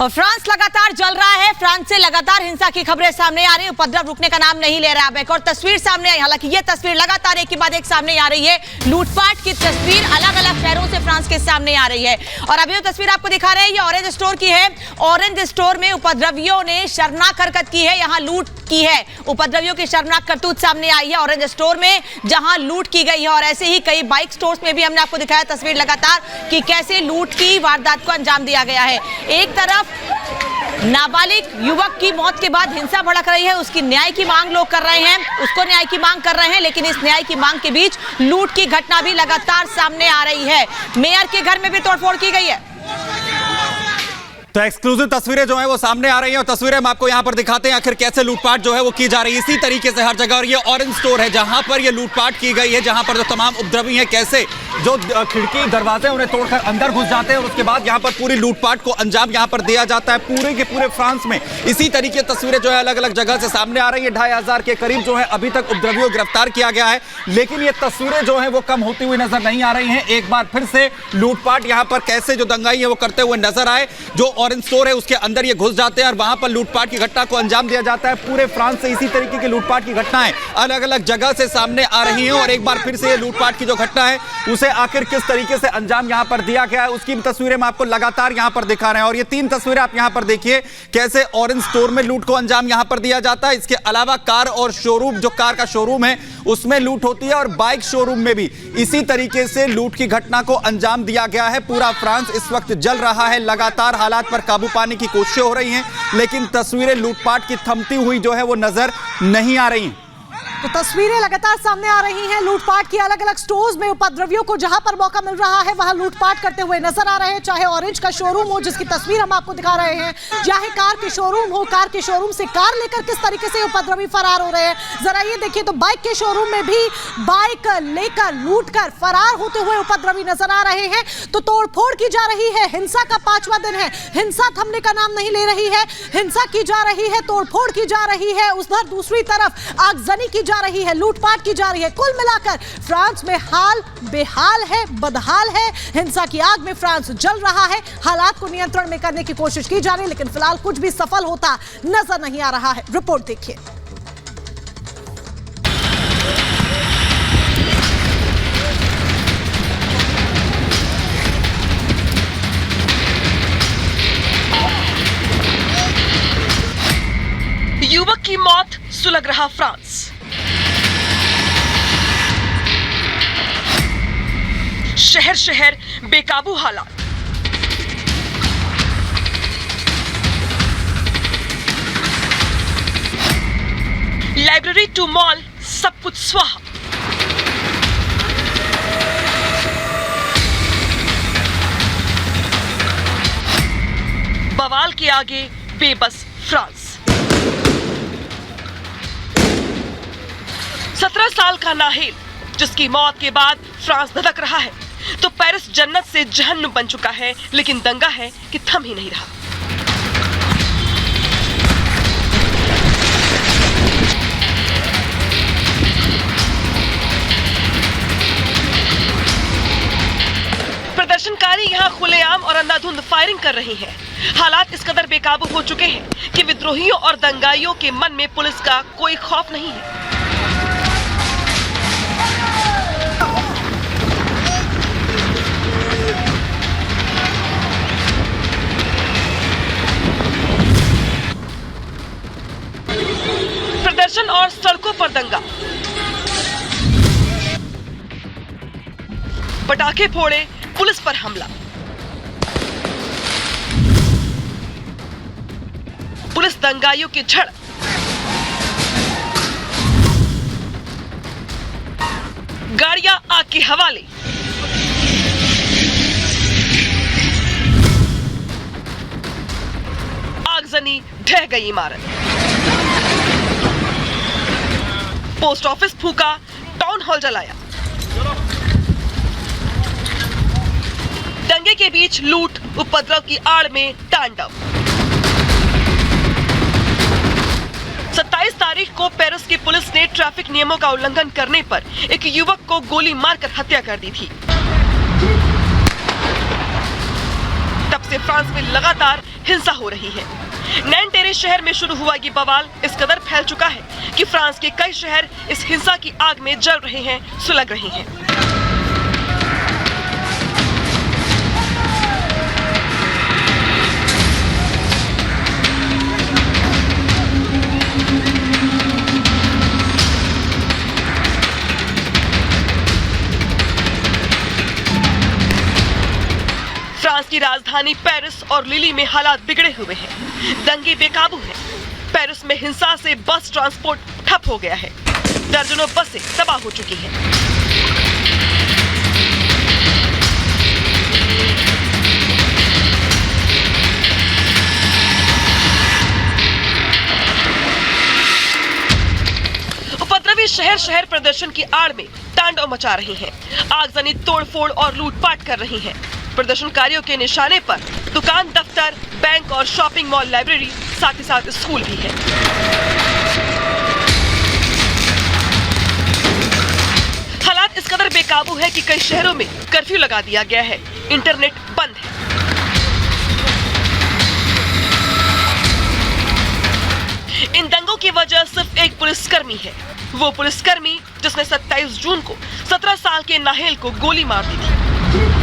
और फ्रांस लगातार जल रहा है। फ्रांस से लगातार हिंसा की खबरें सामने आ रही है। उपद्रव रुकने का नाम नहीं ले रहा है। एक और तस्वीर सामने आई, हालांकि ये तस्वीर लगातार एक के बाद एक सामने आ रही है। लूटपाट की तस्वीर अलग अलग शहरों से फ्रांस के सामने आ रही है। और अभी जो तस्वीर आपको दिखा रहे हैं ये ऑरेंज स्टोर की है। ऑरेंज स्टोर में उपद्रवियों ने शर्मनाक हरकत की है, यहाँ लूट की है। उपद्रवियों की शर्मनाक करतूत सामने आई है ऑरेंज स्टोर में, जहां लूट की गई है। और ऐसे ही कई बाइक स्टोर्स में भी हमने आपको दिखाया तस्वीर लगातार कि कैसे लूट की वारदात को अंजाम दिया गया है। एक तरफ नाबालिग युवक की मौत के बाद हिंसा भड़क रही है, उसकी न्याय की मांग लोग कर रहे हैं, उसको न्याय की मांग कर रहे हैं, लेकिन इस न्याय की मांग के बीच लूट की घटना भी लगातार सामने आ रही है। मेयर के घर में भी तोड़फोड़ की गई है। तो एक्सक्लूसिव तस्वीरें जो है वो सामने आ रही हैं और तस्वीरें हम आपको यहां पर दिखाते हैं आखिर कैसे लूटपाट जो है वो की जा रही है इसी तरीके से हर जगह। और ये ऑरेंज स्टोर है जहां पर ये लूटपाट की गई है, जहां पर जो तमाम उपद्रवी हैं कैसे जो खिड़की दरवाजे उन्हें तोड़कर अंदर घुस जाते हैं और उसके बाद यहां पर पूरी लूटपाट को अंजाम यहां पर दिया जाता है पूरे के पूरे फ्रांस में। इसी तरीके तस्वीरें जो है अलग अलग जगह से सामने आ रही है। 2500 के करीब जो है अभी तक उपद्रवियों को गिरफ्तार किया गया है, लेकिन ये तस्वीरें जो है वो कम होती हुई नजर नहीं आ रही हैं। एक बार फिर से लूटपाट यहां पर कैसे जो दंगाई है वो करते हुए नजर आए। जो ऑरेंज स्टोर है उसके अंदर ये घुस जाते हैं और वहां पर लूटपाट की घटना को अंजाम दिया जाता है। पूरे फ्रांस से इसी तरीके की लूटपाट की घटनाएं अलग अलग जगह से सामने आ रही हैं। और एक बार फिर से ये लूटपाट की जो घटना है उसे आखिर किस तरीके से अंजाम यहां पर दिया गया है उसकी तस्वीरें हम आपको लगातार यहां पर दिखा रहे हैं। और ये 3 तस्वीरें आप यहां पर देखिए कैसे ऑरेंज स्टोर में लूट को अंजाम यहां पर दिया जाता है। इसके अलावा कार और शोरूम, जो कार का शोरूम है उसमें लूट होती है और बाइक शोरूम में भी इसी तरीके से लूट की घटना को अंजाम दिया गया है। पूरा फ्रांस इस वक्त जल रहा है, लगातार हालात पर काबू पाने की कोशिशें हो रही हैं, लेकिन तस्वीरें लूटपाट की थमती हुई जो है वो नजर नहीं आ रही। तो तस्वीरें लगातार सामने आ रही हैं लूटपाट की। अलग अलग स्टोर्स में उपद्रवियों को जहां पर मौका मिल रहा है वहां लूटपाट करते हुए नजर आ रहे हैं। चाहे ऑरेंज का शोरूम हो जिसकी तस्वीर हम आपको दिखा रहे हैं, चाहे कार के शोरूम हो, कार के शोरूम से कार लेकर किस तरीके से उपद्रवी फरार हो रहे हैं जरा ये देखिए। तो बाइक के शोरूम में भी बाइक लेकर लूटकर फरार होते हुए उपद्रवी नजर आ रहे हैं। तो तोड़फोड़ की जा रही है। हिंसा का 5वां दिन है, हिंसा थमने का नाम नहीं ले रही है। हिंसा की जा रही है, तोड़फोड़ की जा रही है, उधर दूसरी तरफ आगजनी की जा रही है, लूटपाट की जा रही है। कुल मिलाकर फ्रांस में हाल बेहाल है, बदहाल है। हिंसा की आग में फ्रांस जल रहा है। हालात को नियंत्रण में करने की कोशिश की जा रही है, लेकिन फिलहाल कुछ भी सफल होता नजर नहीं आ रहा है। रिपोर्ट देखिए। युवक की मौत सुलग रहा फ्रांस। शहर शहर बेकाबू हालात। लाइब्रेरी टू मॉल सब कुछ स्वाहा। बवाल के आगे बेबस फ्रांस। 17 साल का नाहिल जिसकी मौत के बाद फ्रांस धधक रहा है। तो पेरिस जन्नत से जहन्नुम बन चुका है, लेकिन दंगा है कि थम ही नहीं रहा। प्रदर्शनकारी यहां खुलेआम और अंधाधुंध फायरिंग कर रही हैं। हालात इस कदर बेकाबू हो चुके हैं कि विद्रोहियों और दंगाइयों के मन में पुलिस का कोई खौफ नहीं है। प्रदर्शन और सड़कों पर दंगा, पटाखे फोड़े, पुलिस पर हमला। पुलिस दंगाइयों की झड़प। गाड़ियां आग के हवाले। आगजनी, ढह गई इमारत। पोस्ट ऑफिस फूका, टाउन हॉल जलाया। दंगे के बीच लूट, उपद्रव की आड़ में तांडव। 27 तारीख को पेरिस की पुलिस ने ट्रैफिक नियमों का उल्लंघन करने पर एक युवक को गोली मारकर हत्या कर दी थी। तब से फ्रांस में लगातार हिंसा हो रही है। नैनटेरे शहर में शुरू हुआ ये बवाल इस कदर फैल चुका है कि फ्रांस के कई शहर इस हिंसा की आग में जल रहे हैं, सुलग रहे हैं। फ्रांस की राजधानी पेरिस और लिली में हालात बिगड़े हुए हैं। दंगे बेकाबू हैं। पेरिस में हिंसा से बस ट्रांसपोर्ट ठप हो गया है। दर्जनों बसें तबाह हो चुकी हैं। उपद्रवी शहर प्रदर्शन की आड़ में तांडव मचा रही हैं। आगजनी तोड़फोड़ और लूटपाट कर रही हैं। प्रदर्शनकारियों के निशाने पर दुकान, दफ्तर, बैंक और शॉपिंग मॉल, लाइब्रेरी, साथ ही साथ स्कूल भी है। हालात इस कदर बेकाबू है कि कई शहरों में कर्फ्यू लगा दिया गया है। इंटरनेट बंद है। इन दंगों की वजह सिर्फ एक पुलिसकर्मी है। वो पुलिसकर्मी जिसने 27 जून को 17 साल के नाहेल को गोली मार दी थी।